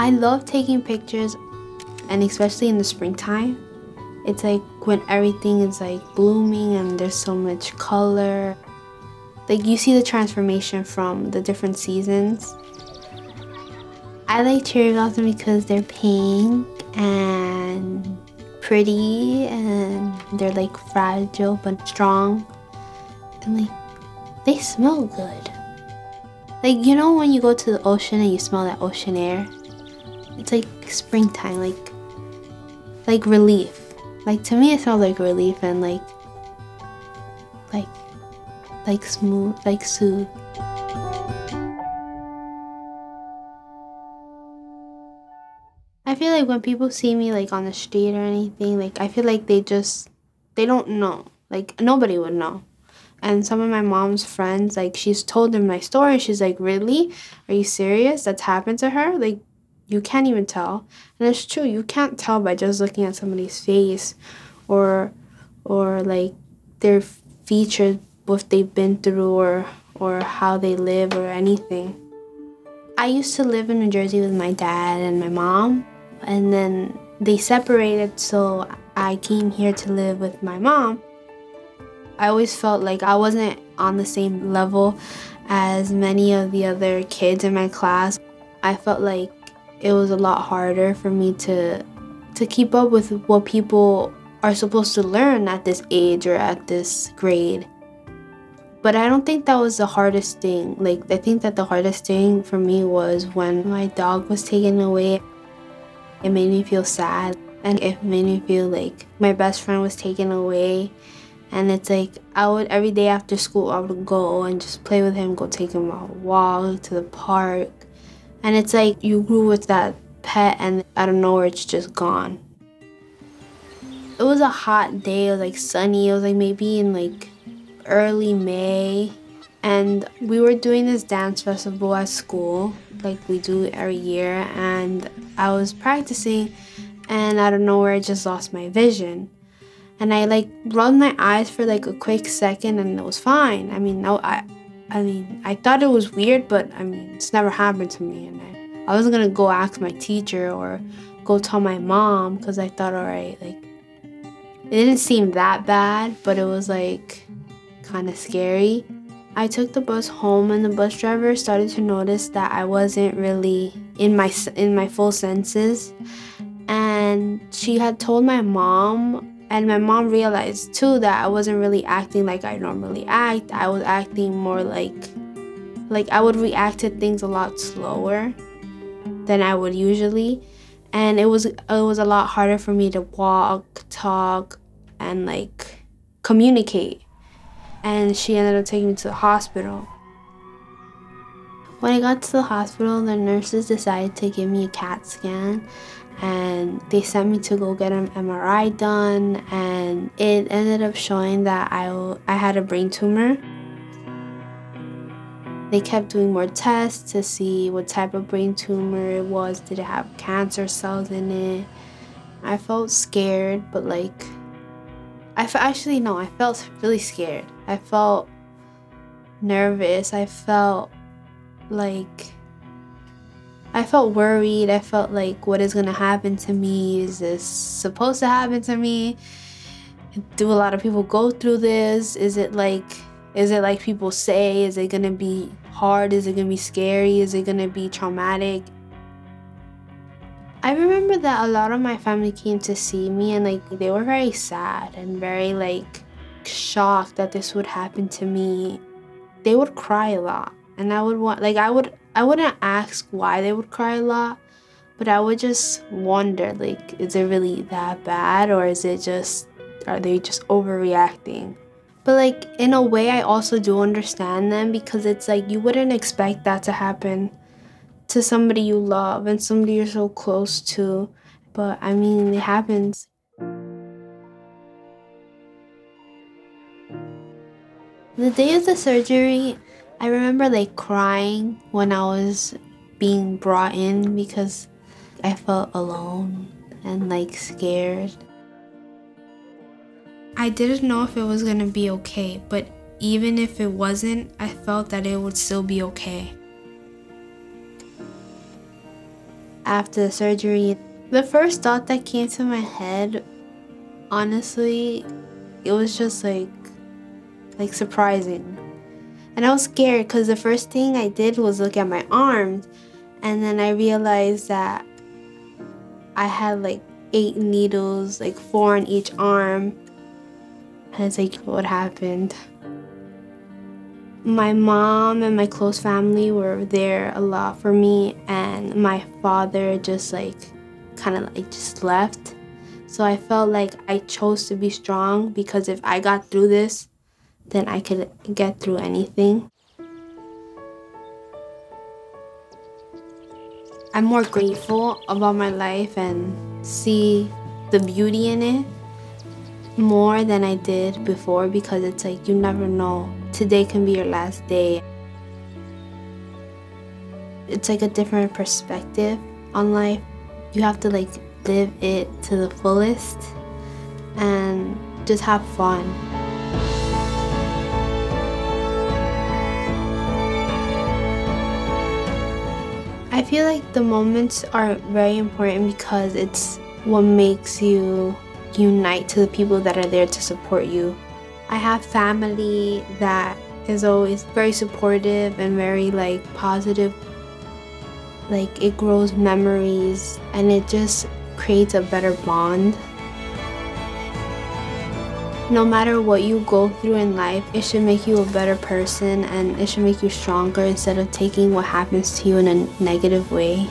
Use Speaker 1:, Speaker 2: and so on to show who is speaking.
Speaker 1: I love taking pictures, and especially in the springtime. It's like when everything is like blooming and there's so much color. Like you see the transformation from the different seasons. I like cherry blossom because they're pink and pretty and they're like fragile but strong. And like they smell good. Like you know when you go to the ocean and you smell that ocean air? It's like springtime, like relief. Like to me it smells like relief and like smooth, like soothe. I feel like when people see me like on the street or anything, like I feel like they don't know. Like nobody would know. And some of my mom's friends, like she's told them my story. She's like, really? Are you serious? That's happened to her? Like you can't even tell. And it's true, you can't tell by just looking at somebody's face or like their features, what they've been through or how they live or anything. I used to live in New Jersey with my dad and my mom, and then they separated, so I came here to live with my mom. I always felt like I wasn't on the same level as many of the other kids in my class. I felt like it was a lot harder for me to keep up with what people are supposed to learn at this age or at this grade. But I don't think that was the hardest thing. Like, I think that the hardest thing for me was when my dog was taken away. It made me feel sad, and it made me feel like my best friend was taken away. And it's like, every day after school, I would go and just play with him, go take him on a walk to the park. And it's like you grew with that pet and out of nowhere, it's just gone. It was a hot day, it was like sunny, it was like maybe in like early May, and we were doing this dance festival at school like we do every year, and I was practicing and out of nowhere I just lost my vision, and I like rubbed my eyes for like a quick second and it was fine. I mean I thought it was weird, but I mean it's never happened to me, and I wasn't gonna go ask my teacher or go tell my mom because I thought, alright, like it didn't seem that bad, but it was like kind of scary. I took the bus home and the bus driver started to notice that I wasn't really in my full senses, and she had told my mom, and my mom realized too that I wasn't really acting like I normally act. I was acting more like I would react to things a lot slower than I would usually, and it was a lot harder for me to walk, talk, and like communicate. And she ended up taking me to the hospital. When I got to the hospital, the nurses decided to give me a CAT scan, and they sent me to go get an MRI done, and it ended up showing that I had a brain tumor. They kept doing more tests to see what type of brain tumor it was. Did it have cancer cells in it? I felt scared, but like I felt really scared. I felt nervous. I felt worried. I felt like, what is gonna happen to me? Is this supposed to happen to me? Do a lot of people go through this? Is it like people say? Is it gonna be hard? Is it gonna be scary? Is it gonna be traumatic? I remember that a lot of my family came to see me, and like they were very sad and very like shocked that this would happen to me. They would cry a lot, and I wouldn't ask why they would cry a lot, but I would just wonder, like, is it really that bad, or are they just overreacting? But like in a way I also do understand them, because it's like you wouldn't expect that to happen to somebody you love and somebody you're so close to. But I mean, it happens. The day of the surgery, I remember like crying when I was being brought in because I felt alone and like scared. I didn't know if it was gonna be okay, but even if it wasn't, I felt that it would still be okay. after the surgery. The first thought that came to my head, honestly, it was just like surprising. And I was scared because the first thing I did was look at my arms, and then I realized that I had like 8 needles, like 4 in each arm. And it's like, what happened? My mom and my close family were there a lot for me, and my father just just left. So I felt like I chose to be strong, because if I got through this, then I could get through anything. I'm more grateful about my life and see the beauty in it more than I did before, because it's like you never know. Today can be your last day. It's like a different perspective on life. You have to like live it to the fullest and just have fun. I feel like the moments are very important because it's what makes you unite to the people that are there to support you. I have family that is always very supportive and very like positive. Like it grows memories and it just creates a better bond. No matter what you go through in life, it should make you a better person and it should make you stronger instead of taking what happens to you in a negative way.